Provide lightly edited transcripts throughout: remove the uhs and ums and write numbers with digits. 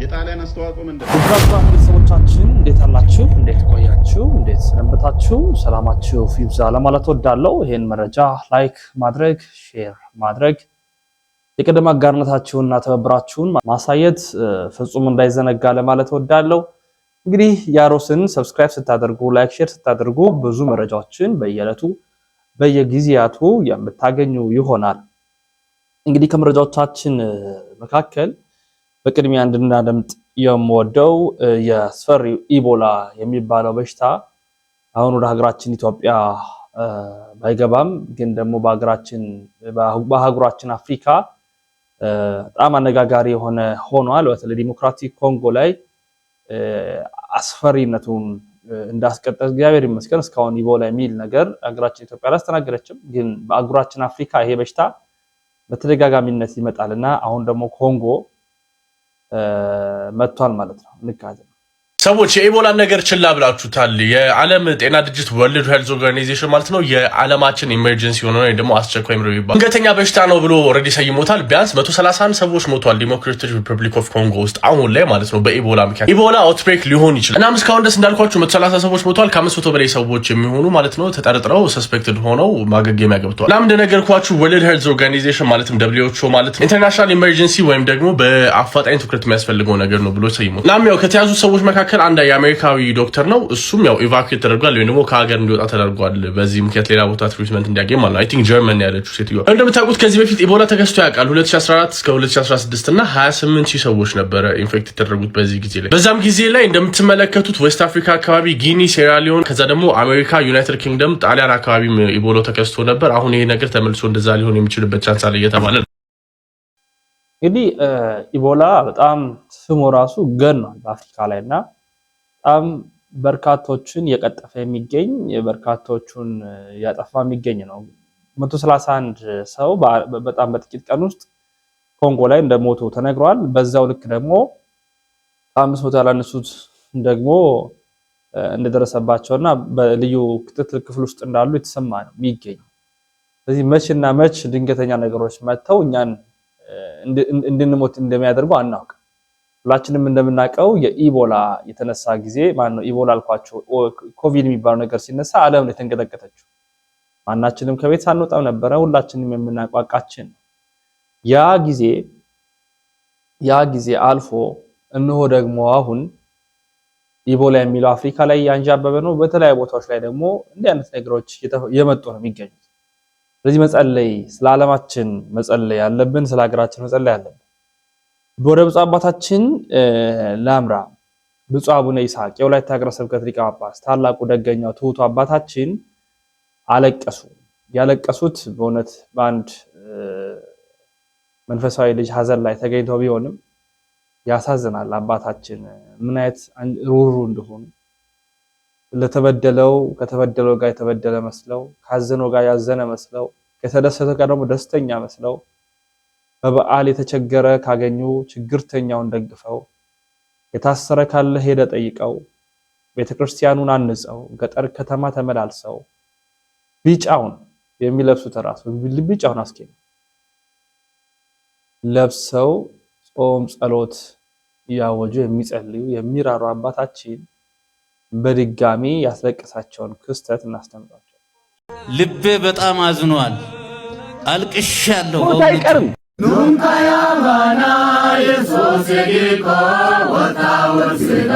የጣሊያን አስተዋጽኦ ምንድነው? ክቡራን ቤተሰቦቻችን እንዴት አላችሁ? እንዴት ቆያችሁ? እንዴት ሰነበታችሁ? ሰላማችሁ ይብዛ ለማለት ወዳለው ይሄን መረጃ ላይክ ማድረግ ሼር ማድረግ የቀደም አጋርነታችሁንና ተባብራችሁን ማሳየት ፍጹም እንዳይዘነጋ ለማለት ወዳለው። እንግዲህ ያሮስን ሰብስክራይብ ስታደርጉ ላይክ ሼር ስታደርጉ ብዙ መረጃዎችን በየዕለቱ በየጊዜያቱ የምታገኙ ይሆናል። እንግዲህ ከመረጃዎቻችን መካከል በቅድሚያ እንድናደምጥ የምወደው የአስፈሪው ኢቦላ የሚባለው በሽታ አሁን ወደ ሀገራችን ኢትዮጵያ ባይገባም ግን ደግሞ በሀገራችን አፍሪካ በጣም አነጋጋሪ የሆነ ሆኗል። በተለይ ዲሞክራቲክ ኮንጎ ላይ አስፈሪነቱን እንዳስቀጠለ እግዚአብሔር ይመስገን እስካሁን ኢቦላ የሚል ነገር ሀገራችን ኢትዮጵያ አላስተናገደችም። ግን በአህጉራችን አፍሪካ ይሄ በሽታ በተደጋጋሚነት ይመጣልና አሁን ደግሞ ኮንጎ መጥቷል ማለት ነው። እንካዘ ሰዎች የኢቦላ ነገር ችላ ብላችሁታል። የዓለም ጤና ድርጅት ወርልድ ሄልዝ ኦርጋናይዜሽን ማለት ነው የዓለማችን ኢመርጀንሲ ሆኖ ወይ ደግሞ አስቸኳይ ምርመራ ይባል ድንገተኛ በሽታ ነው ብሎ ኦሬዲ ሰይሞታል። ቢያንስ 131 ሰዎች ሞተዋል ዲሞክራቲክ ሪፐብሊክ ኦፍ ኮንጎ ውስጥ አሁን ላይ ማለት ነው በኢቦላ ምክንያት። ኢቦላ አውትብሬክ ሊሆን ይችላል እና እስካሁን ድረስ እንዳልኳችሁ 130 ሰዎች ሞተዋል። ከ500 በላይ ሰዎች የሚሆኑ ማለት ነው ተጠርጥረው ሰስፔክትድ ሆነው ማገገሚያ ገብተዋል። ለምን እንደነገርኳችሁ ወርልድ ሄልዝ ኦርጋናይዜሽን ማለትም WHO ማለት ነው ኢንተርናሽናል ኢመርጀንሲ ወይም ደግሞ በአፋጣኝ ትኩረት የሚያስፈልገው ነገር ነው ብሎ ሰይሞታል። እናም ያው ከተያዙ ሰዎች መካከል አንድ የአሜሪካዊ ዶክተር ነው። እሱም ያው ኢቫኩዌት ተደርጓል ወይ ደግሞ ከሀገር እንዲወጣ ተደርጓል። በዚህ ምክንያት ሌላ ቦታ ትሪትመንት እንዲያገኝ ማለት ነው። አይ ቲንክ ጀርመን ያለችው ሴትዮ እንደምታውቁት ከዚህ በፊት ኢቦላ ተከስቶ ያውቃል። 2014 እስከ 2016 እና 28000 ሰዎች ነበረ ኢንፌክት የተደረጉት በዚህ ጊዜ ላይ። በዛም ጊዜ ላይ እንደምትመለከቱት ዌስት አፍሪካ አካባቢ ጊኒ፣ ሴራሊዮን፣ ከዛ ደግሞ አሜሪካ፣ ዩናይትድ ኪንግደም፣ ጣሊያን አካባቢ ኢቦላ ተከስቶ ነበር። አሁን ይሄ ነገር ተመልሶ እንደዛ ሊሆን የሚችልበት ቻንስ አለ እየተባለ ነው። እንግዲህ ኢቦላ በጣም ስሙ ራሱ ገኗል በአፍሪካ ላይና በጣም በርካቶችን የቀጠፈ የሚገኝ በርካቶቹን ያጠፋ የሚገኝ ነው። 131 ሰው በጣም በጥቂት ቀን ውስጥ ኮንጎ ላይ እንደሞቱ ተነግሯል። በዛው ልክ ደግሞ 500 ያላነሱት ደግሞ እንደደረሰባቸውና በልዩ ክትትል ክፍል ውስጥ እንዳሉ የተሰማ ነው የሚገኝ። ስለዚህ መችና መች ድንገተኛ ነገሮች መጥተው እኛን እንድንሞት እንደሚያደርጉ አናውቅ። ሁላችንም እንደምናውቀው የኢቦላ የተነሳ ጊዜ ማነው ኢቦላ አልኳቸው ኮቪድ የሚባለው ነገር ሲነሳ ዓለም ላይ ተንቀጠቀጠችው። ማናችንም ከቤት ሳንወጣም ነበረ። ሁላችንም የምናቋቃችን ያ ጊዜ አልፎ እነሆ ደግሞ አሁን ኢቦላ የሚለው አፍሪካ ላይ ያንዣበበ ነው። በተለያዩ ቦታዎች ላይ ደግሞ እንዲህ አይነት ነገሮች የመጡ ነው የሚገኙት። ስለዚህ መጸለይ ስለ ዓለማችን መጸለይ ያለብን፣ ስለ ሀገራችን መጸለይ ያለብን። ወደ ብፁዕ አባታችን ላምራ ብፁዕ አቡነ ይስሐቅ የወላይታ ሀገረ ስብከት ሊቀ ጳጳስ ታላቁ ደገኛው ትሁቱ አባታችን አለቀሱ። ያለቀሱት በእውነት በአንድ መንፈሳዊ ልጅ ሀዘን ላይ ተገኝተው ቢሆንም ያሳዝናል። አባታችን ምን አይነት ሩሩ እንደሆኑ ከተበደለው ጋር የተበደለ መስለው፣ ካዘነው ጋር ያዘነ መስለው፣ ከተደሰተ ጋር ደግሞ ደስተኛ መስለው፣ በበዓል የተቸገረ ካገኙ ችግርተኛውን ደግፈው፣ የታሰረ ካለ ሄደ ጠይቀው፣ ቤተክርስቲያኑን አንጸው፣ ገጠር ከተማ ተመላልሰው፣ ቢጫውን የሚለብሱት ራሱ ቢጫውን አስኪኝ ለብሰው ጾም ጸሎት ያወጁ የሚጸልዩ የሚራሩ አባታችን በድጋሚ ያስለቀሳቸውን ክስተት እናስተምራቸው። ልቤ በጣም አዝኗል፣ አልቅሻለሁ። አይቀርም ኑንካያ ባና ኢየሱስ ጌኮ ወታወስዳ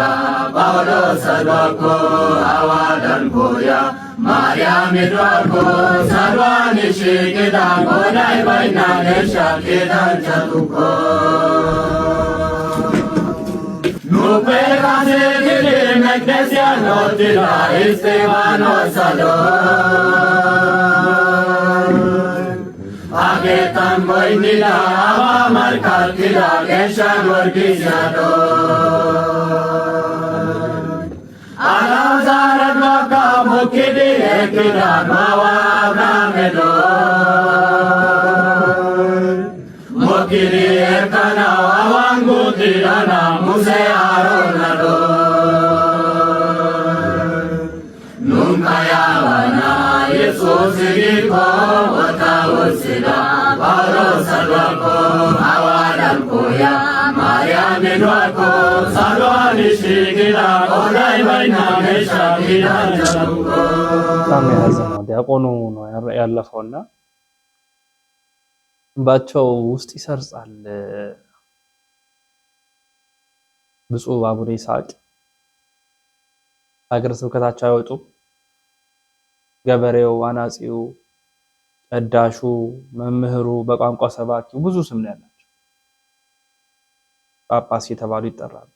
ጳውሎስ አድዋኮ አዋዳንኮያ ማርያም ሄዷኮ ሳድዋን ሽቅዳ ጎዳይ ባይና ነሻ ቄዳን ቻቱኮ ኑፔራሴ ግል መቅደስያ ኖትዳ እስቴፋኖስ አሎ አጌታን ቦይኒላ አባ ማርካልኪላ ጌሻን ወርጊስያዶ አላዛር አድዋካ ሞኪዲ ኤኪዳን ማዋ አብራሜዶ ሞኪዲ ኤርካና አዋንጉቲዳና ሙሴ አሮናዶ ኑንካያዋና ኢየሱስ ጊኮ ወታወስዳ ጳውሎስ አድዋኮ አዋዳንኮያ Ayamedwako salwani shigila olai baina mesha gilanjaruko ታም ያዘነው ዲያቆኑ ነው ያለፈውና ባቸው ውስጥ ይሰርጻል ብፁዕ አቡነ ይስሐቅ ሀገረ ስብከታቸው አይወጡም ገበሬው አናጺው ቀዳሹ መምህሩ በቋንቋ ሰባኪው ብዙ ስም ነው ያላቸው ጳጳስ የተባሉ ይጠራሉ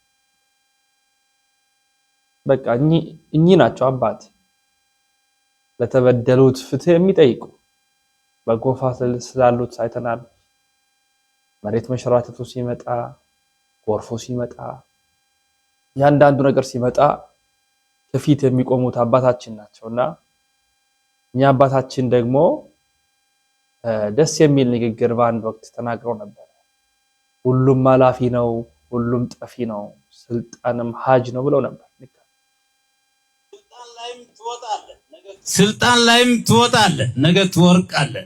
በቃ እኚህ ናቸው አባት ለተበደሉት ፍትህ የሚጠይቁ በጎፋ ስላሉት አይተናል መሬት መሸራተቱ ሲመጣ ጎርፎ ሲመጣ ያንዳንዱ ነገር ሲመጣ ከፊት የሚቆሙት አባታችን ናቸውና እኛ አባታችን ደግሞ ደስ የሚል ንግግር በአንድ ወቅት ተናግረው ነበር ሁሉም ማላፊ ነው ሁሉም ጠፊ ነው ስልጣንም ሀጅ ነው ብለው ነበር ስልጣን ላይም ትወጣለህ ነገ ትወርቃለህ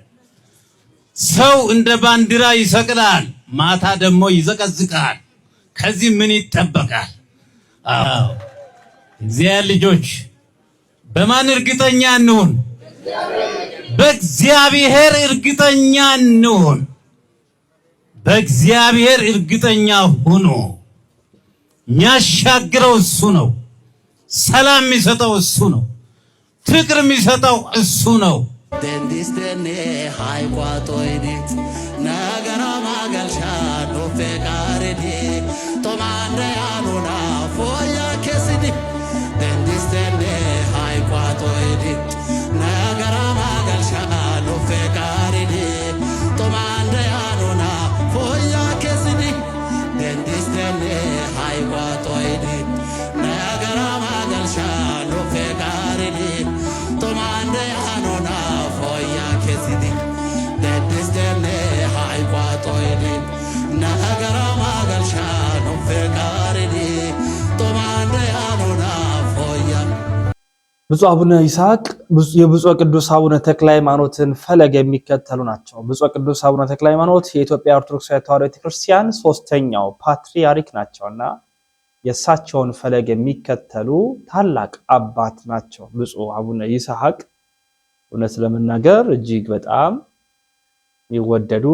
ሰው እንደ ባንዲራ ይሰቅላል ማታ ደግሞ ይዘቀዝቃል ከዚህ ምን ይጠበቃል አዎ እግዚአብሔር ልጆች በማን እርግጠኛ እንሁን በእግዚአብሔር እርግጠኛ እንሁን በእግዚአብሔር እርግጠኛ ሁኑ የሚያሻግረው እሱ ነው ሰላም የሚሰጠው እሱ ነው ፍቅር የሚሰጠው እሱ ነው ደንዲስተኔ ሃይቋጦይዲ ነገራ ማገልሻ ዶፌቃሪዲ ቶማንደ ያኑና ፎያ ከሲዲ ደንዲስተኔ ሃይቋጦይዲ ነገራ ማገልሻ ዶፌቃሪዲ ቶማንደ ያኑና ፎያ ከሲዲ ደንዲስተኔ ሃይቋጦይዲ ነገራ ማገልሻ ዶፌቃሪዲ ቶማንደ ያኑና ፎያ ከሲዲ ደንዲስተኔ ሃይቋጦይዲ ነገራ ማገልሻ ዶፌቃሪዲ ቶማንደ ያኑና ፎያ ብፁዕ አቡነ ይስሐቅ የብፁዕ ቅዱስ አቡነ ተክለ ሃይማኖትን ፈለግ የሚከተሉ ናቸው ብፁዕ ቅዱስ አቡነ ተክለ ሃይማኖት የኢትዮጵያ ኦርቶዶክስ ተዋሕዶ ቤተክርስቲያን ሶስተኛው ፓትርያርክ ናቸውና የሳቸውን ፈለግ የሚከተሉ ታላቅ አባት ናቸው ብፁዕ አቡነ ይስሐቅ እውነት ለመናገር እጅግ በጣም የሚወደዱ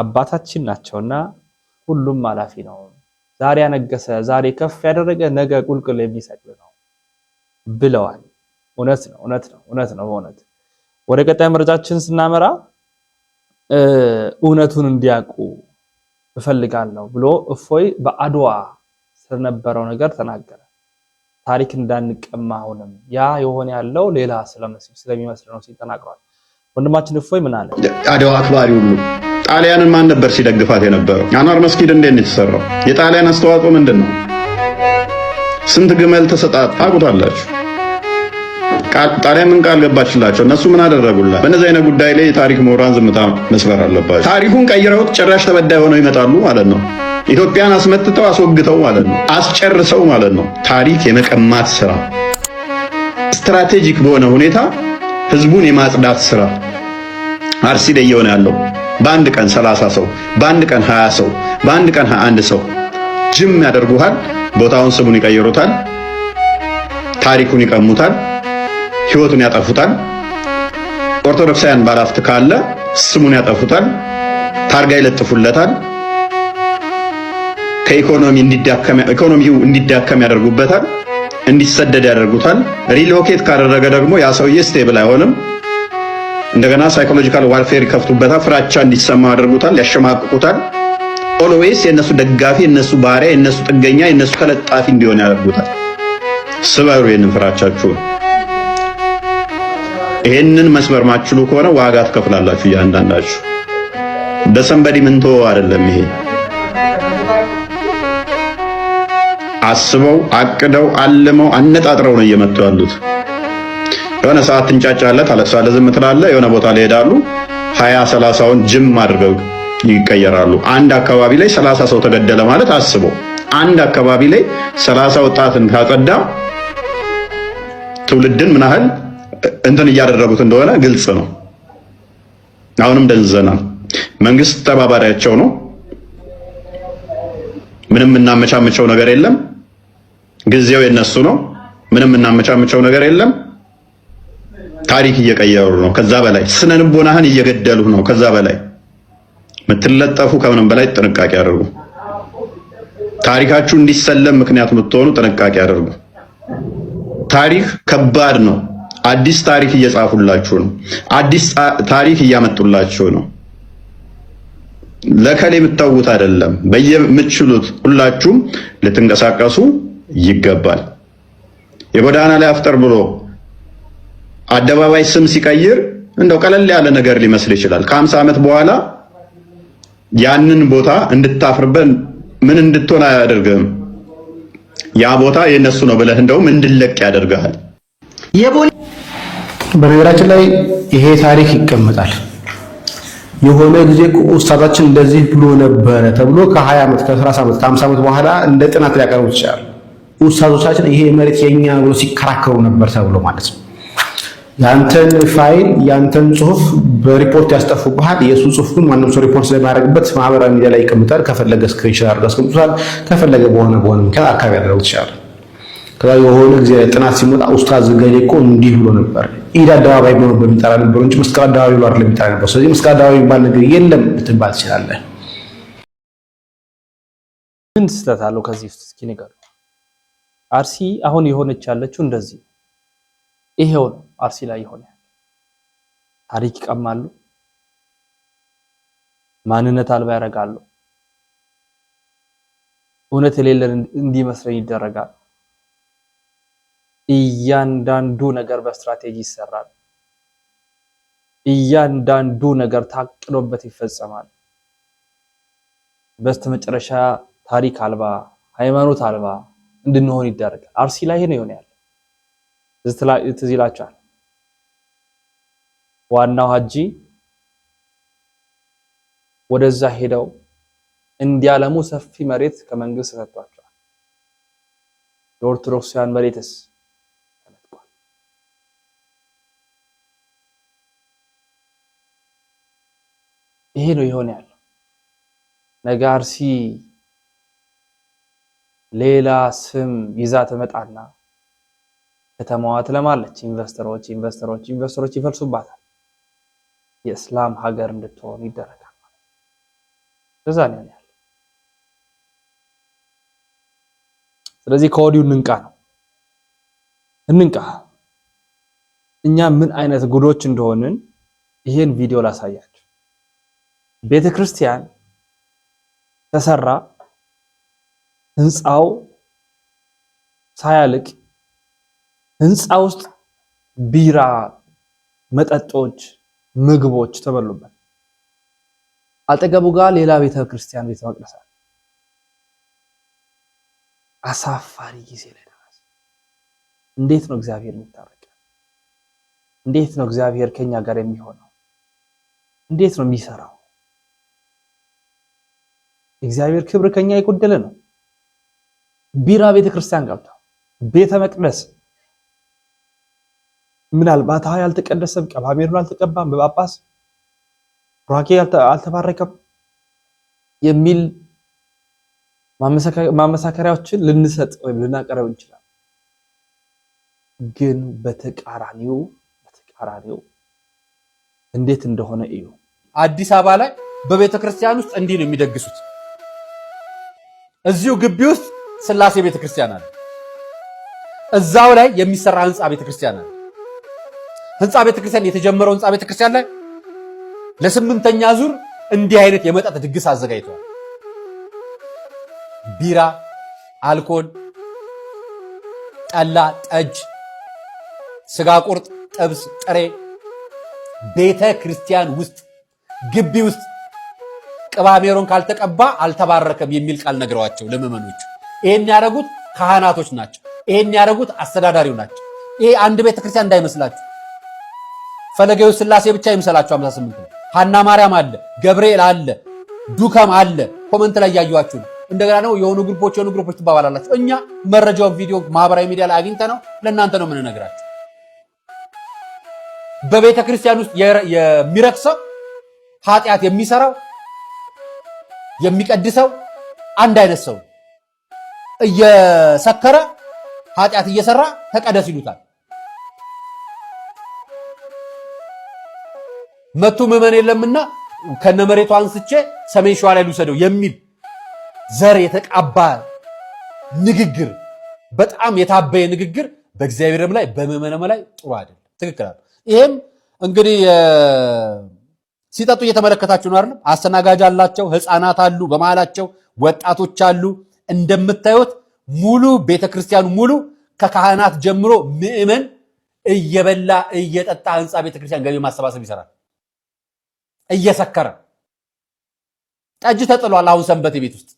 አባታችን ናቸውና ሁሉም ማላፊ ነው ዛሬ ያነገሰ ዛሬ ከፍ ያደረገ ነገ ቁልቁል የሚሰቅል ነው ብለዋል እውነት ነው በእውነት ወደ ቀጣይ መረጃችን ስናመራ እውነቱን እንዲያውቁ እፈልጋለሁ ብሎ እፎይ በአድዋ ስለነበረው ነገር ተናገረ ታሪክ እንዳንቀማ ሆነም ያ የሆነ ያለው ሌላ ስለሚመስል ነው ሲል ተናግሯል ወንድማችን እፎይ ምን አለ አድዋ አክባሪ ሁሉ ጣሊያንን ማን ነበር ሲደግፋት የነበረው አንዋር መስጊድ እንዴት ነው የተሰራው የጣሊያን አስተዋጽኦ ምንድነው ስንት ግመል ተሰጣት አቁታላችሁ ጣሊያን ምን ቃል ገባችላቸው እነሱ ምን አደረጉላት በእነዚህ አይነት ጉዳይ ላይ የታሪክ ምሁራን ዝምታ መስፈር አለባቸው ታሪኩን ቀይረውት ጭራሽ ተበዳይ ሆነው ይመጣሉ ማለት ነው ኢትዮጵያን አስመትተው አስወግተው ማለት ነው አስጨርሰው ማለት ነው ታሪክ የመቀማት ስራ ስትራቴጂክ በሆነ ሁኔታ ህዝቡን የማጽዳት ስራ አርሲ ላይ የሆነ ያለው በአንድ ቀን 30 ሰው በአንድ ቀን 20 ሰው በአንድ ቀን 21 ሰው ጅም ያደርጉሃል ቦታውን ስሙን ይቀይሩታል ታሪኩን ይቀሙታል ህይወቱን ያጠፉታል ኦርቶዶክሳውያን ባላፍት ካለ ስሙን ያጠፉታል ታርጋ ይለጥፉለታል ኢኮኖሚው እንዲዳከም ያደርጉበታል እንዲሰደድ ያደርጉታል ሪሎኬት ካደረገ ደግሞ ያ ሰውዬ ስቴብል አይሆንም እንደገና ሳይኮሎጂካል ዋርፌር ይከፍቱበታል ፍራቻ እንዲሰማ ያደርጉታል ያሸማቅቁታል ኦልዌይስ የነሱ ደጋፊ የነሱ ባሪያ የነሱ ጥገኛ የነሱ ተለጣፊ እንዲሆን ያደርጉታል ስበሩ የነን ፍራቻችሁ ይሄንን መስበር ማችሉ ከሆነ ዋጋ ትከፍላላችሁ ያንዳንዳችሁ በሰንበዲ ምንቶ አይደለም ይሄ አስበው አቅደው አልመው አነጣጥረው ነው እየመጡ ያሉት የሆነ ሰዓት ትንጫጫለህ ታለቅሳለህ ዝም ትላለህ የሆነ ቦታ ላይ ሄዳሉ 20 30ውን ጅም አድርገው ይቀየራሉ አንድ አካባቢ ላይ 30 ሰው ተገደለ ማለት አስበው አንድ አካባቢ ላይ 30 ወጣትን ካጸዳ ትውልድን ምን ያህል እንትን እያደረጉት እንደሆነ ግልጽ ነው አሁንም ደንዘና መንግስት ተባባሪያቸው ነው ምንም እናመቻምቸው ነገር የለም። ጊዜው የነሱ ነው። ምንም እናመቻምቸው ነገር የለም። ታሪክ እየቀየሩ ነው። ከዛ በላይ ስነ ልቦናህን እየገደሉ ነው። ከዛ በላይ ምትለጠፉ ከምንም በላይ ጥንቃቄ አድርጉ። ታሪካችሁ እንዲሰለም ምክንያት የምትሆኑ ጥንቃቄ አድርጉ። ታሪክ ከባድ ነው። አዲስ ታሪክ እየጻፉላችሁ ነው። አዲስ ታሪክ እያመጡላችሁ ነው። ለከሌ የምታውቁት አይደለም። በየምትችሉት ሁላችሁም ልትንቀሳቀሱ ይገባል። የጎዳና ላይ አፍጠር ብሎ አደባባይ ስም ሲቀይር እንደው ቀለል ያለ ነገር ሊመስል ይችላል። ከ50 ዓመት በኋላ ያንን ቦታ እንድታፍርበት ምን እንድትሆን አያደርግም። ያ ቦታ የነሱ ነው ብለህ እንደውም እንድለቅ ያደርጋል። በነገራችን ላይ ይሄ ታሪክ ይቀመጣል። የሆነ ጊዜ ኡስታዛችን እንደዚህ ብሎ ነበረ ተብሎ ከ20 ዓመት ከ30 ዓመት ከ50 ዓመት በኋላ እንደ ጥናት ሊያቀርቡት ይችላል። ኡስታዞቻችን ይሄ መሬት የኛ ብሎ ሲከራከሩ ነበር ተብሎ ማለት ነው። ያንተን ፋይል ያንተን ጽሁፍ በሪፖርት ያስጠፉብሃል። የሱ ጽሁፍ ግን ማንም ሰው ሪፖርት ስለማያደርግበት ማህበራዊ ሚዲያ ላይ ይቀምጣል። ከፈለገ ስክሪንሾት አድርገው ያስቀምጡታል። ከፈለገ በሆነ ምክንያት አካባቢ ያደርጉት ይችላል። ከዛ የሆነ ጊዜ ጥናት ሲመጣ ኡስታዝ ገሌ እኮ እንዲህ ብሎ ነበር፣ ኢድ አደባባይ ብሎ በሚጠራ ነበር እንጂ መስቀል አደባባይ ብሎ አይደለም የሚጠራ ነበር። ስለዚህ መስቀል አደባባይ የሚባል ነገር የለም ልትባል ትችላለህ። ምን ስህተት አለው ከዚህ ውስጥ እስኪ ንገሩ። አርሲ አሁን የሆነች ያለችው እንደዚህ ይሄው ነው። አርሲ ላይ የሆነ ታሪክ ይቀማሉ፣ ማንነት አልባ ያደርጋሉ፣ እውነት የሌለን እንዲመስለን ይደረጋል። እያንዳንዱ ነገር በስትራቴጂ ይሰራል። እያንዳንዱ ነገር ታቅዶበት ይፈጸማል። በስተመጨረሻ ታሪክ አልባ ሃይማኖት አልባ እንድንሆን ይደረጋል። አርሲ ላይ ነው የሆነ ያለው። ትዝ ይላችኋል። ዋናው ሀጂ ወደዛ ሄደው እንዲያለሙ ሰፊ መሬት ከመንግስት ተሰጥቷቸዋል። የኦርቶዶክሳውያን መሬትስ ተነጥቋል። ይሄ ነው የሆነ ያለው። ነገ አርሲ ሌላ ስም ይዛ ትመጣና ከተማዋ ትለማለች። ኢንቨስተሮች ይፈልሱባታል። የእስላም ሀገር እንድትሆን ይደረጋል ማለት ነው። እዛ ነው ያለው። ስለዚህ ከወዲሁ እንንቃ ነው እንንቃ። እኛ ምን አይነት ጉዶች እንደሆንን ይሄን ቪዲዮ ላሳያችሁ። ቤተክርስቲያን ተሰራ፣ ህንፃው ሳያልቅ ህንፃ ውስጥ ቢራ፣ መጠጦች፣ ምግቦች ተበሉበት። አጠገቡ ጋር ሌላ ቤተክርስቲያን ቤተ መቅደስ አለ። አሳፋሪ ጊዜ ላይ ደረሰ። እንዴት ነው እግዚአብሔር የሚታረቀ? እንዴት ነው እግዚአብሔር ከኛ ጋር የሚሆነው? እንዴት ነው የሚሰራው? እግዚአብሔር ክብር ከኛ የጎደለ ነው። ቢራ ቤተክርስቲያን ገብታ ቤተ መቅደስ ምናልባት ያልተቀደሰም ቀባሜሩን አልተቀባም በጳጳስ ቡራኬ አልተባረከም የሚል ማመሳከሪያዎችን ልንሰጥ ወይም ልናቀርብ እንችላለን። ግን በተቃራኒው እንዴት እንደሆነ እዩ። አዲስ አበባ ላይ በቤተ ክርስቲያን ውስጥ እንዲህ ነው የሚደግሱት። እዚሁ ግቢ ውስጥ ስላሴ ቤተ ክርስቲያን አለ። እዛው ላይ የሚሰራ ህንፃ ቤተ ክርስቲያን አለ። ህንፃ ቤተ ክርስቲያን የተጀመረው ህንፃ ቤተ ክርስቲያን ላይ ለ8ኛ ዙር እንዲህ አይነት የመጠጥ ድግስ አዘጋጅተዋል። ቢራ፣ አልኮል፣ ጠላ፣ ጠጅ፣ ስጋ ቁርጥ፣ ጥብስ፣ ጥሬ ቤተ ክርስቲያን ውስጥ ግቢ ውስጥ ቅባሜሮን ካልተቀባ አልተባረከም የሚል ቃል ነግረዋቸው ለምዕመኖቹ። ይሄን ያደረጉት ካህናቶች ናቸው። ይሄን ያደረጉት አስተዳዳሪው ናቸው። ይሄ አንድ ቤተ ክርስቲያን እንዳይመስላችሁ። ፈለገው ስላሴ ብቻ ይምሰላችሁ። 58 ነው። ሐና ማርያም አለ፣ ገብርኤል አለ፣ ዱከም አለ። ኮመንት ላይ ያያዩአችሁ ነው። እንደገና ነው የሆኑ ግሩፖች ትባባላላችሁ። እኛ መረጃው ቪዲዮ ማህበራዊ ሚዲያ ላይ አግኝተነው ለእናንተ ነው የምንነግራችሁ። በቤተ ክርስቲያን ውስጥ የሚረክሰው ኃጢአት የሚሰራው የሚቀድሰው አንድ አይነት ሰው እየሰከረ ኃጢአት እየሰራ ተቀደስ ይሉታል። መቱ ምዕመን የለምና ከነመሬቱ አንስቼ ሰሜን ሸዋ ላይ ልውሰደው የሚል ዘር የተቃባ ንግግር፣ በጣም የታበየ ንግግር በእግዚአብሔርም ላይ በምዕመንም ላይ ጥሩ አይደለም፣ ትክክል አይደለም። ይሄም እንግዲህ ሲጠጡ እየተመለከታችሁ ነው አይደል? አስተናጋጅ አላቸው፣ ህፃናት አሉ፣ በመሃላቸው ወጣቶች አሉ። እንደምታዩት ሙሉ ቤተክርስቲያኑ ሙሉ ከካህናት ጀምሮ ምዕመን እየበላ እየጠጣ ህንፃ ቤተክርስቲያን ገቢ ማሰባሰብ ይሰራል። እየሰከረ ጠጅ ተጥሏል። አሁን ሰንበቴ ቤት ውስጥ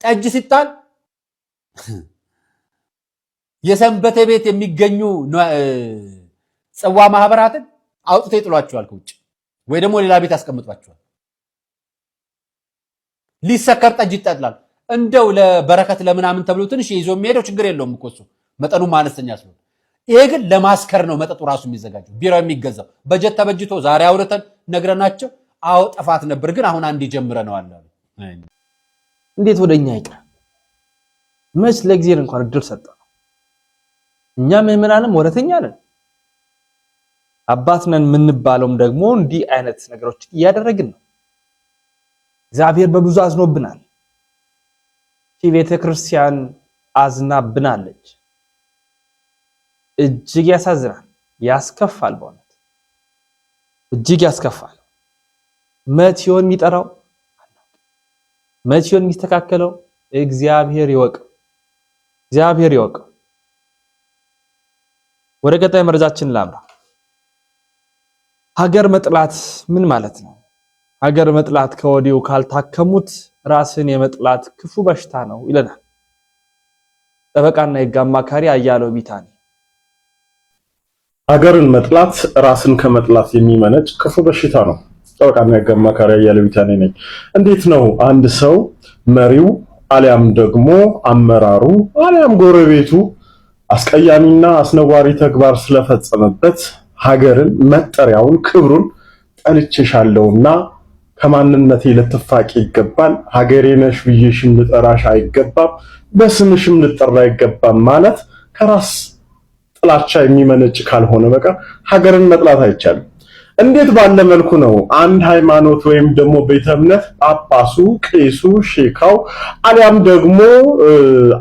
ጠጅ ሲጣል የሰንበቴ ቤት የሚገኙ ጽዋ ማህበራትን አውጥተው ይጥሏቸዋል ከውጭ ወይ ደግሞ ሌላ ቤት ያስቀምጧቸዋል። ሊሰከር ጠጅ ይጣላል። እንደው ለበረከት ለምናምን ተብሎ ትንሽ ይዞ የሚሄደው ችግር የለውም እኮ እሱ መጠኑ ማነስተኛ ስለሆነ። ይሄ ግን ለማስከር ነው መጠጡ ራሱ የሚዘጋጀው፣ ቢራው የሚገዛው በጀት ተበጅቶ ዛሬ አውርተን ነግረናቸው አዎ ጥፋት ነበር ግን አሁን አንድ ጀምረነዋል አሉ። እንዴት ወደኛ ይቅር? መች ለእግዚአብሔር እንኳን እድል ሰጠው። እኛ ምዕመናንም ወረተኛ ነን። አባት ነን የምንባለውም ደግሞ እንዲህ አይነት ነገሮችን እያደረግን ነው። እግዚአብሔር በብዙ አዝኖብናል። ቤተ ክርስቲያን አዝናብናለች። እጅግ ያሳዝናል፣ ያስከፋል። በእውነት እጅግ ያስከፋል። መቼ ይሆን የሚጠራው? መቼ ይሆን የሚስተካከለው? እግዚአብሔር ይወቅ፣ እግዚአብሔር ይወቅ። ወደ ቀጣይ መረጃችን ላምራ። ሀገር መጥላት ምን ማለት ነው? ሀገር መጥላት ከወዲሁ ካልታከሙት ራስን የመጥላት ክፉ በሽታ ነው ይለናል ጠበቃና የሕግ አማካሪ አያለው ቢታኒ። ሀገርን መጥላት ራስን ከመጥላት የሚመነጭ ክፉ በሽታ ነው። ጠበቃና የሕግ አማካሪ አያለው ቢታኒ ነኝ። እንዴት ነው አንድ ሰው መሪው አሊያም ደግሞ አመራሩ አሊያም ጎረቤቱ አስቀያሚና አስነዋሪ ተግባር ስለፈጸመበት ሀገርን መጠሪያውን ክብሩን ጠልቼሻለሁና ከማንነቴ ልትፋቂ ይገባል፣ ሀገሬ ነሽ ብዬሽም ልጠራሽ አይገባም፣ በስምሽም ልጠራ አይገባም ማለት ከራስ ጥላቻ የሚመነጭ ካልሆነ በቀር ሀገርን መጥላት አይቻልም። እንዴት ባለ መልኩ ነው አንድ ሃይማኖት ወይም ደግሞ ቤተ እምነት ጳጳሱ፣ ቄሱ፣ ሼካው አሊያም ደግሞ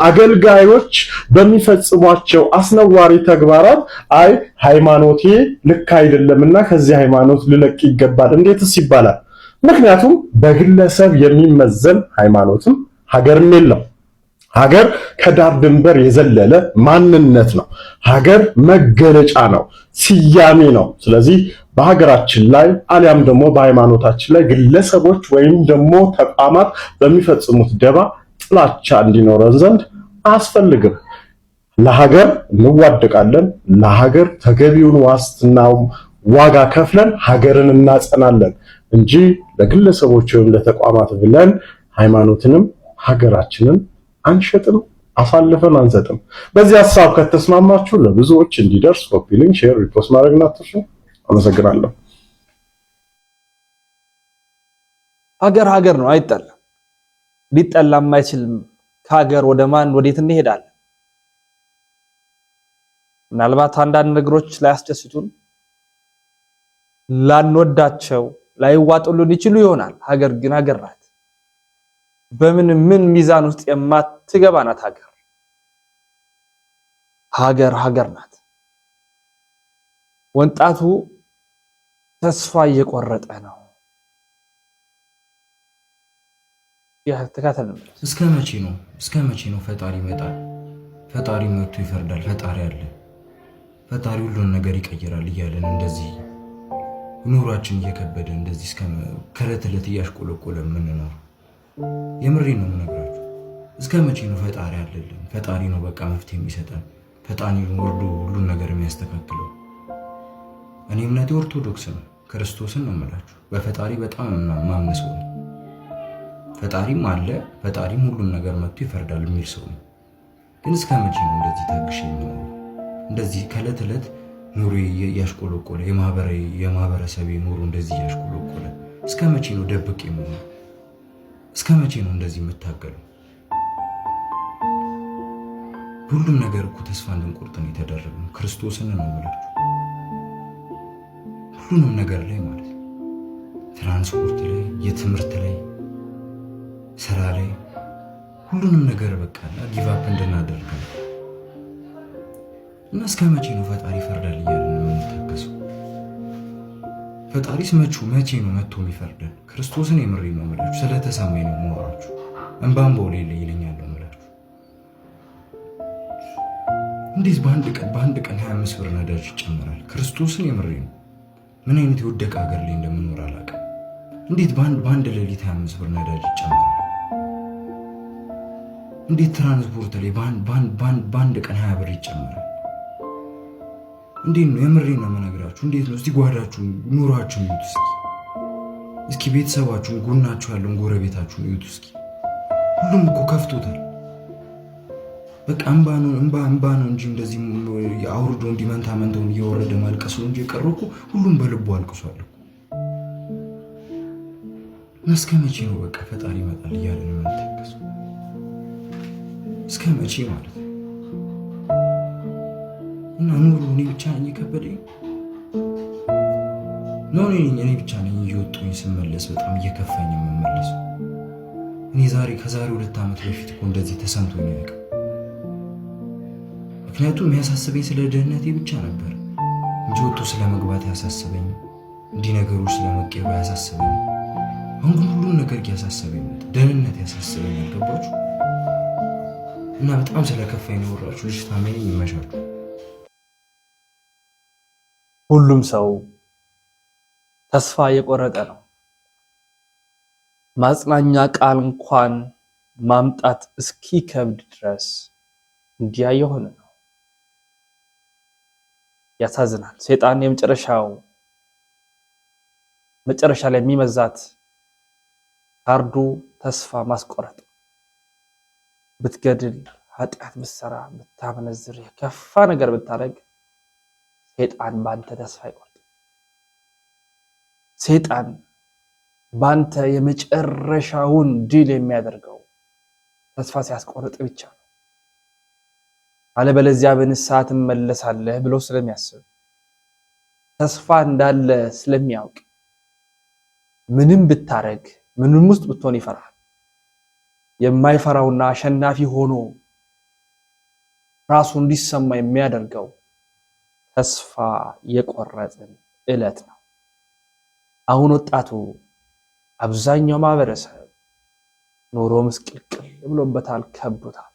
አገልጋዮች በሚፈጽሟቸው አስነዋሪ ተግባራት አይ ሃይማኖቴ ልክ አይደለምና ከዚህ ሃይማኖት ልለቅ ይገባል እንዴትስ ይባላል? ምክንያቱም በግለሰብ የሚመዘን ሃይማኖትም ሀገርም የለም። ሀገር ከዳር ድንበር የዘለለ ማንነት ነው። ሀገር መገለጫ ነው፣ ስያሜ ነው። ስለዚህ በሀገራችን ላይ አሊያም ደግሞ በሃይማኖታችን ላይ ግለሰቦች ወይም ደግሞ ተቋማት በሚፈጽሙት ደባ ጥላቻ እንዲኖረን ዘንድ አያስፈልግም። ለሀገር እንዋደቃለን። ለሀገር ተገቢውን ዋስትና ዋጋ ከፍለን ሀገርን እናጸናለን እንጂ ለግለሰቦች ወይም ለተቋማት ብለን ሃይማኖትንም ሀገራችንን አንሸጥም፣ አሳልፈን አንሰጥም። በዚህ ሐሳብ ከተስማማችሁ ለብዙዎች እንዲደርስ ኮፒ ሊንክ፣ ሼር፣ ሪፖስት ማድረግና አትርሱ። አመሰግናለሁ። ሀገር ነው፣ አይጠላም፣ ሊጠላም አይችልም። ከሀገር ወደ ማን ወዴት እንሄዳለን? ምናልባት አንዳንድ ነገሮች ላያስደስቱን፣ ላንወዳቸው፣ ላይዋጡልን ይችሉ ይሆናል። ሀገር ግን ሀገር ናት። በምን ሚዛን ውስጥ የማትገባ ናት ሀገር ናት። ወጣቱ ተስፋ እየቆረጠ ነው። እስከ መቼ ነው ፈጣሪ ይመጣል፣ ፈጣሪ መጥቶ ይፈርዳል፣ ፈጣሪ አለ፣ ፈጣሪ ሁሉን ነገር ይቀይራል እያለን እንደዚህ ኑሯችን እየከበደ እንደዚህ ከዕለት ዕለት እያሽቆለቆለ የምንኖር? የምሬ ነው የምነግራችሁ። እስከ መቼ ነው ፈጣሪ አለልን? ፈጣሪ ነው በቃ መፍትሄ የሚሰጠን፣ ፈጣሪ ነው ሁሉን ነገር የሚያስተካክለው። እኔ እምነቴ ኦርቶዶክስ ነው፣ ክርስቶስን ነው የምላችሁ። በፈጣሪ በጣም ማምን ሰው ነው። ፈጣሪም አለ፣ ፈጣሪም ሁሉን ነገር መጥቶ ይፈርዳል የሚል ሰው ነው። ግን እስከ መቼ ነው እንደዚህ ታግሼ የምኖረው? እንደዚህ ከዕለት ዕለት ኑሮ ያሽቆለቆለ የማህበረሰብ ኑሮ እንደዚህ ያሽቆለቆለ እስከ መቼ ነው ደብቄ የምሆነው? እስከ መቼ ነው እንደዚህ የምታገለው? ሁሉም ነገር እኮ ተስፋ እንድንቆርጥ ነው የተደረገው። ክርስቶስን ነው የምላችሁ። ሁሉንም ነገር ላይ ማለት ነው። ትራንስፖርት ላይ፣ የትምህርት ላይ፣ ስራ ላይ ሁሉንም ነገር በቃ ጊቭ አፕ እንድናደርግ ነው። እና እስከ መቼ ነው ፈጣሪ ይፈርዳል እያልን የምንታገሰው? ፈጣሪስ መቼ ነው መጥቶ የሚፈርደን? ክርስቶስን የምሬ ነው የምላችሁ። ስለተሰማኝ ነው የማወራችሁ። እንባን በውሌ ላይ ይለኛል ነው የምላችሁ። እንዴት በአንድ ቀን 25 ብር ነዳጅ ይጨምራል? ክርስቶስን የምሬ ነው። ምን አይነት የወደቀ ሀገር ላይ እንደምኖር አላውቅም። እንዴት በአንድ ሌሊት 25 ብር ነዳጅ ይጨምራል? እንዴት ትራንስፖርት ላይ በአንድ ቀን 20 ብር ይጨምራል? እንዴት ነው? የምሬን ነው የምነግራችሁ። እንዴት ነው? እስቲ ጓዳችሁን ኑሯችሁን እዩት እስኪ ቤተሰባችሁን፣ ጎናችሁ ያለውን ጎረቤታችሁን እዩት እስኪ። ሁሉም እኮ ከፍቶታል። በቃ እንባ ነው እንጂ እንደዚህ አውርዶ እንዲመንታ መንተውን እየወረደ ማልቀስ ነው እንጂ የቀረው እኮ ሁሉም በልቡ አልቅሷል እኮ። እስከ መቼ ነው በቃ ፈጣሪ ይመጣል እያለን የምንታገሰው? እስከ መቼ ማለት ነው? እና ኑሮ እኔ ብቻ ነኝ የከበደኝ ነው? እኔ ብቻ ነኝ እየወጡኝ ስመለስ በጣም እየከፋኝ የምመለስ? እኔ ከዛሬ 2 ዓመት በፊት እኮ እንደዚህ ተሰምቶኝ አያውቅም። ምክንያቱም የሚያሳስበኝ ስለ ደህንነቴ ብቻ ነበር እንጂ ወጥቶ ስለ መግባት ያሳስበኝ፣ እንዲህ ነገሮች ስለመቀየሩ ያሳስበኝ። አሁን ግን ሁሉም ነገር ያሳስበኝ፣ ደህንነት ያሳስበኝ። አልገባችሁ? እና በጣም ስለከፋኝ ነው ወራችሁ። ልጅ ታሜን ይመሻችሁ። ሁሉም ሰው ተስፋ እየቆረጠ ነው። ማጽናኛ ቃል እንኳን ማምጣት እስኪከብድ ድረስ እንዲያ የሆነ ነው። ያሳዝናል። ሰይጣን መጨረሻ ላይ የሚመዛት ካርዱ ተስፋ ማስቆረጥ። ብትገድል፣ ኃጢአት ብትሰራ፣ ብታመነዝር፣ የከፋ ነገር ብታደርግ ሰይጣን ባንተ ተስፋ አይቆርጥም። ሰይጣን ባንተ የመጨረሻውን ድል የሚያደርገው ተስፋ ሲያስቆርጥ ብቻ ነው። አለበለዚያ በንስሐ ትመለሳለህ ብሎ ስለሚያስብ፣ ተስፋ እንዳለ ስለሚያውቅ ምንም ብታረግ ምንም ውስጥ ብትሆን ይፈራል። የማይፈራውና አሸናፊ ሆኖ ራሱ እንዲሰማ የሚያደርገው ተስፋ የቆረጥን ዕለት ነው። አሁን ወጣቱ አብዛኛው ማህበረሰብ ኑሮ ምስቅልቅል ብሎበታል፣ ከብዶታል።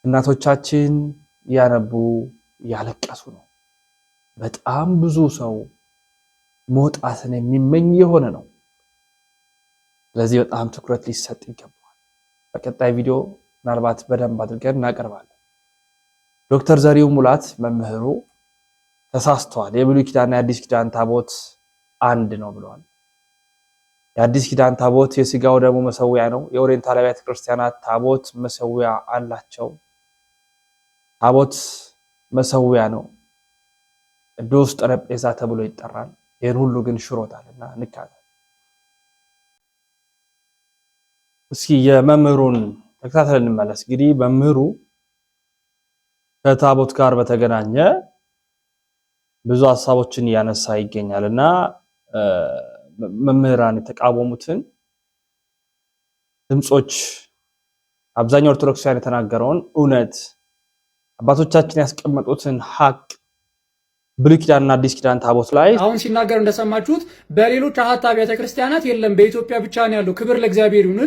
እናቶቻችን ያነቡ ያለቀሱ ነው። በጣም ብዙ ሰው መውጣትን የሚመኝ የሆነ ነው። ስለዚህ በጣም ትኩረት ሊሰጥ ይገባል። በቀጣይ ቪዲዮ ምናልባት በደንብ አድርገን እናቀርባለን። ዶክተር ዘሪሁን ሙላት መምህሩ ተሳስተዋል። የብሉይ ኪዳንና የአዲስ ኪዳን ታቦት አንድ ነው ብለዋል። የአዲስ ኪዳን ታቦት የስጋው ደግሞ መሰዊያ ነው። የኦሪየንታል አብያተ ክርስቲያናት ታቦት መሰዊያ አላቸው። ታቦት መሰዊያ ነው። ቅዱስ ጠረጴዛ ተብሎ ይጠራል። ይህን ሁሉ ግን ሽሮታልና እንካታለን። እስኪ የመምህሩን ተከታተል እንመለስ። እንግዲህ መምህሩ ከታቦት ጋር በተገናኘ ብዙ ሀሳቦችን እያነሳ ይገኛልና መምህራን የተቃወሙትን ድምጾች አብዛኛው ኦርቶዶክሳውያን የተናገረውን እውነት አባቶቻችን ያስቀመጡትን ሀቅ ብሉይ ኪዳንና አዲስ ኪዳን ታቦት ላይ አሁን ሲናገር እንደሰማችሁት በሌሎች አሃት አብያተ ክርስቲያናት የለም፣ በኢትዮጵያ ብቻ ነው ያለው። ክብር ለእግዚአብሔር ይሁን።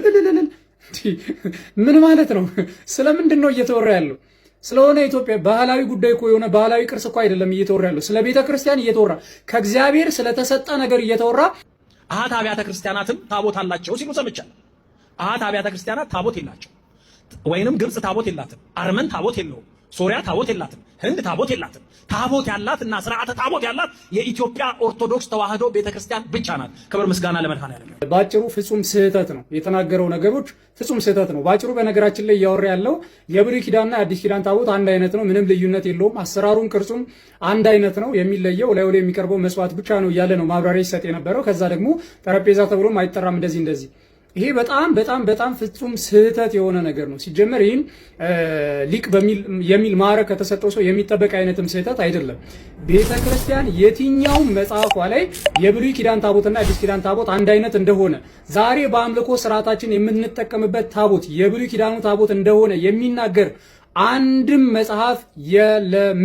ምን ማለት ነው? ስለምንድን ነው እየተወራ ያለው? ስለሆነ ኢትዮጵያ ባህላዊ ጉዳይ እኮ የሆነ ባህላዊ ቅርስ እኮ አይደለም እየተወራ ያለው። ስለ ቤተ ክርስቲያን እየተወራ ከእግዚአብሔር ስለተሰጠ ነገር እየተወራ አሃት አብያተ ክርስቲያናትም ታቦት አላቸው ሲሉ ሰምቻለሁ። አሃት አብያተ ክርስቲያናት ታቦት የላቸው፣ ወይንም ግብጽ ታቦት የላትም፣ አርመን ታቦት የለውም፣ ሶሪያ ታቦት የላትም፣ ህንድ ታቦት የላትም። ታቦት ያላት እና ስርዓተ ታቦት ያላት የኢትዮጵያ ኦርቶዶክስ ተዋህዶ ቤተክርስቲያን ብቻ ናት። ክብር ምስጋና ለመድኃኔዓለም። ባጭሩ ፍጹም ስህተት ነው የተናገረው ነገሮች ፍጹም ስህተት ነው ባጭሩ። በነገራችን ላይ እያወራ ያለው የብሉይ ኪዳንና የአዲስ ኪዳን ታቦት አንድ አይነት ነው፣ ምንም ልዩነት የለውም። አሰራሩም ቅርጹም አንድ አይነት ነው። የሚለየው ላይ የሚቀርበው መስዋዕት ብቻ ነው እያለ ነው ማብራሪያ ይሰጥ የነበረው። ከዛ ደግሞ ጠረጴዛ ተብሎም አይጠራም እንደዚህ። ይሄ በጣም ፍጹም ስህተት የሆነ ነገር ነው። ሲጀመር ይህን ሊቅ የሚል ማዕረግ ከተሰጠው ሰው የሚጠበቅ አይነትም ስህተት አይደለም። ቤተ ክርስቲያን የትኛውም መጽሐፏ ላይ የብሉይ ኪዳን ታቦትና የአዲስ ኪዳን ታቦት አንድ አይነት እንደሆነ፣ ዛሬ በአምልኮ ስርዓታችን የምንጠቀምበት ታቦት የብሉይ ኪዳኑ ታቦት እንደሆነ የሚናገር አንድም መጽሐፍ የለም።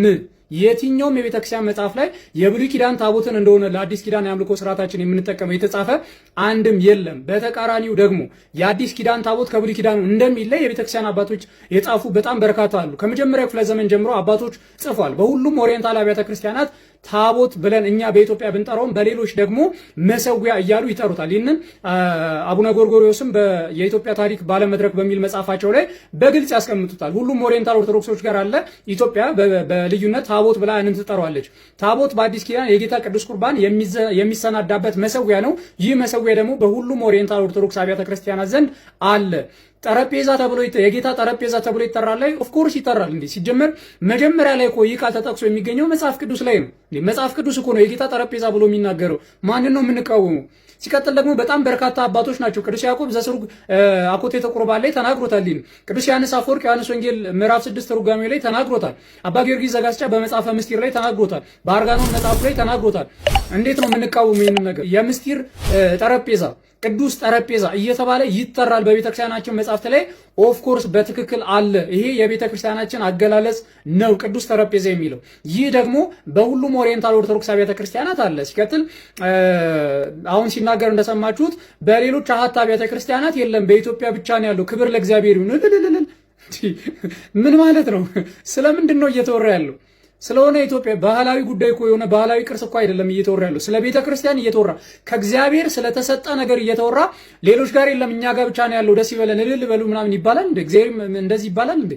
የትኛውም የቤተክርስቲያን መጽሐፍ ላይ የብሉይ ኪዳን ታቦትን እንደሆነ ለአዲስ ኪዳን የአምልኮ ስርዓታችን የምንጠቀመው የተጻፈ አንድም የለም። በተቃራኒው ደግሞ የአዲስ ኪዳን ታቦት ከብሉይ ኪዳኑ እንደሚለይ የቤተክርስቲያን አባቶች የጻፉ በጣም በርካታ አሉ። ከመጀመሪያው ክፍለ ዘመን ጀምሮ አባቶች ጽፏል። በሁሉም ኦሪየንታል አብያተ ክርስቲያናት ታቦት ብለን እኛ በኢትዮጵያ ብንጠራውም በሌሎች ደግሞ መሰዊያ እያሉ ይጠሩታል። ይህንን አቡነ ጎርጎርዮስም የኢትዮጵያ ታሪክ ባለመድረክ በሚል መጽሐፋቸው ላይ በግልጽ ያስቀምጡታል። ሁሉም ኦሪየንታል ኦርቶዶክሶች ጋር አለ። ኢትዮጵያ በልዩነት ታቦት ብላ ያንን ትጠራዋለች። ታቦት በአዲስ ኪዳን የጌታ ቅዱስ ቁርባን የሚሰናዳበት መሰዊያ ነው። ይህ መሰዊያ ደግሞ በሁሉም ኦሪየንታል ኦርቶዶክስ አብያተ ክርስቲያናት ዘንድ አለ። ጠረጴዛ ተብሎ የጌታ ጠረጴዛ ተብሎ ይጠራል ላይ ኦፍ ኮርስ ይጠራል። እንዴ ሲጀመር መጀመሪያ ላይ እኮ ይህ ቃል ተጠቅሶ የሚገኘው መጽሐፍ ቅዱስ ላይ ነው። መጽሐፍ ቅዱስ እኮ ነው የጌታ ጠረጴዛ ብሎ የሚናገረው። ማንን ነው የምንቃወመው? ሲቀጥል ደግሞ በጣም በርካታ አባቶች ናቸው። ቅዱስ ያዕቆብ ዘስሩግ አኮቴተ ቁርባን ላይ ተናግሮታል። ቅዱስ ዮሐንስ አፈወርቅ ዮሐንስ ወንጌል ምዕራፍ 6 ትርጓሜ ላይ ተናግሮታል። አባ ጊዮርጊስ ዘጋስጫ በመጽሐፈ ምስጢር ላይ ተናግሮታል። በአርጋኖን መጽሐፍ ላይ ተናግሮታል። እንዴት ነው የምንቃወመው ይህንን ነገር? የምስጢር ጠረጴዛ ቅዱስ ጠረጴዛ እየተባለ ይጠራል በቤተክርስቲያናችን መጽሐፍት ላይ። ኦፍ ኮርስ በትክክል አለ። ይሄ የቤተክርስቲያናችን አገላለጽ ነው ቅዱስ ጠረጴዛ የሚለው። ይህ ደግሞ በሁሉም ኦሪየንታል ኦርቶዶክስ አብያተ ክርስቲያናት አለ። ሲቀጥል አሁን ሲናገር እንደሰማችሁት በሌሎች አሃት አብያተ ክርስቲያናት የለም፣ በኢትዮጵያ ብቻ ነው ያለው። ክብር ለእግዚአብሔር ይሁን። ምን ማለት ነው? ስለምንድን ነው እየተወራ ያለው? ስለሆነ ኢትዮጵያ ባህላዊ ጉዳይ እኮ የሆነ ባህላዊ ቅርስ እኮ አይደለም እየተወራ ያለው። ስለ ቤተ ክርስቲያን እየተወራ ከእግዚአብሔር ስለተሰጠ ነገር እየተወራ ሌሎች ጋር የለም እኛ ጋር ብቻ ነው ያለው፣ ደስ ይበለን እልል በሉ ምናምን ይባላል እንዴ? እግዚአብሔር እንደዚህ ይባላል እንዴ?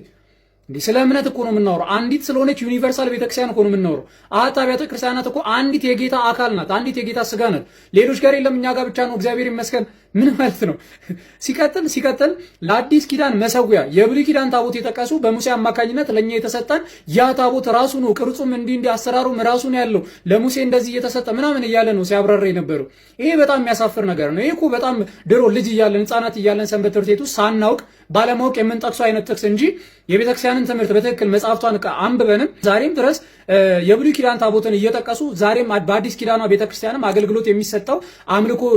እንዴ ስለ እምነት እኮ ነው የምናወራው። አንዲት ስለሆነች ዩኒቨርሳል ቤተክርስቲያን እኮ ነው የምናወራው። አሃት አብያተ ክርስቲያናት እኮ አንዲት የጌታ አካል ናት፣ አንዲት የጌታ ስጋ ናት። ሌሎች ጋር የለም እኛ ጋር ብቻ ነው እግዚአብሔር ይመስገን ምን ማለት ነው? ሲቀጥል ለአዲስ ኪዳን መሰዊያ የብሉይ ኪዳን ታቦት የጠቀሱ በሙሴ አማካኝነት ለኛ የተሰጠን ያ ታቦት ራሱ ነው። ቅርጹም እንዲህ አሰራሩም ራሱ ነው ያለው። ለሙሴ እንደዚህ እየተሰጠ ምናምን እያለ ነው ሲያብራራ የነበረው። ይሄ በጣም የሚያሳፍር ነገር ነው። ይሄ እኮ በጣም ድሮ ልጅ እያለን ህፃናት እያለን ሰንበት ትምህርት ቤት ውስጥ ሳናውቅ ባለማወቅ የምንጠቅሰው አይነት ጥቅስ እንጂ የቤተክርስቲያንን ትምህርት በትክክል መጽሐፍቷን አንብበንም ዛሬም ድረስ የብሉይ ኪዳን ታቦትን እየጠቀሱ ዛሬም በአዲስ ኪዳኗ ቤተክርስቲያንም አገልግሎት የሚሰጠው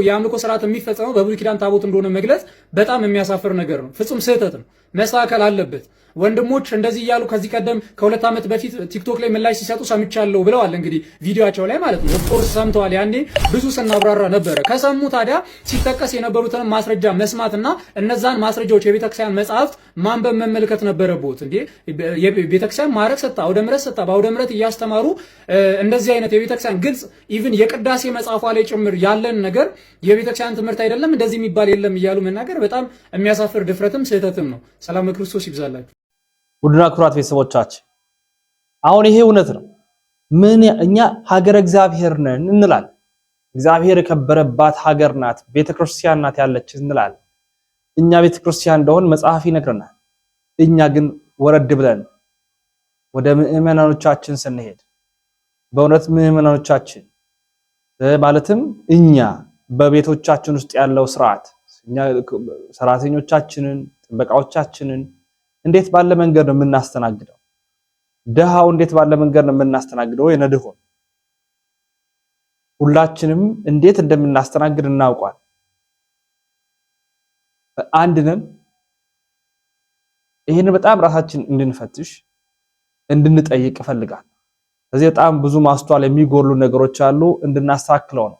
የአምልኮ ስርዓት የሚፈጸመው በብሉይ ኪዳን ታቦት እንደሆነ መግለጽ በጣም የሚያሳፍር ነገር ነው። ፍጹም ስህተት ነው። መስተካከል አለበት። ወንድሞች እንደዚህ እያሉ ከዚህ ቀደም ከ2 ዓመት በፊት ቲክቶክ ላይ ምላሽ ሲሰጡ ሰምቻለሁ ብለዋል። እንግዲህ ቪዲዮአቸው ላይ ማለት ነው። ኦፍኮርስ ሰምተዋል። ያኔ ብዙ ስናብራራ ነበረ። ከሰሙ ታዲያ ሲጠቀስ የነበሩትን ማስረጃ መስማትና እነዛን ማስረጃዎች የቤተክርስቲያን መጽሐፍት ማንበብ መመልከት ነበረበት። እንዴ የቤተክርስቲያን ማዕረግ ሰጣ፣ አውደ ምሕረት ሰጣ። በአውደ ምሕረት እያስተማሩ እንደዚህ አይነት የቤተክርስቲያን ግልጽ ኢቭን የቅዳሴ መጽሐፏ ላይ ጭምር ያለን ነገር የቤተክርስቲያን ትምህርት አይደለም እንደዚህ የሚባል የለም እያሉ መናገር በጣም የሚያሳፍር ድፍረትም ስህተትም ነው። ሰላም ክርስቶስ ይብዛላችሁ። ውድና ክቡራት ቤተሰቦቻችን አሁን ይሄ እውነት ነው። እኛ ሀገረ እግዚአብሔር ነን እንላለን። እግዚአብሔር የከበረባት ሀገር ናት፣ ቤተክርስቲያን ናት ያለች እንላለን። እኛ ቤተክርስቲያን እንደሆን መጽሐፍ ይነግረናል። እኛ ግን ወረድ ብለን ወደ ምዕመናኖቻችን ስንሄድ በእውነት ምዕመናኖቻችን ማለትም እኛ በቤቶቻችን ውስጥ ያለው ስርዓት እኛ ሰራተኞቻችንን ጥበቃዎቻችንን እንዴት ባለ መንገድ ነው የምናስተናግደው? ደሃው እንዴት ባለ መንገድ ነው የምናስተናግደው? የነድሆን ሁላችንም እንዴት እንደምናስተናግድ እናውቃለን። አንድ ነን። ይሄን በጣም ራሳችን እንድንፈትሽ እንድንጠይቅ እፈልጋለሁ። ስለዚህ በጣም ብዙ ማስተዋል የሚጎሉ ነገሮች አሉ፣ እንድናስተካክለው ነው።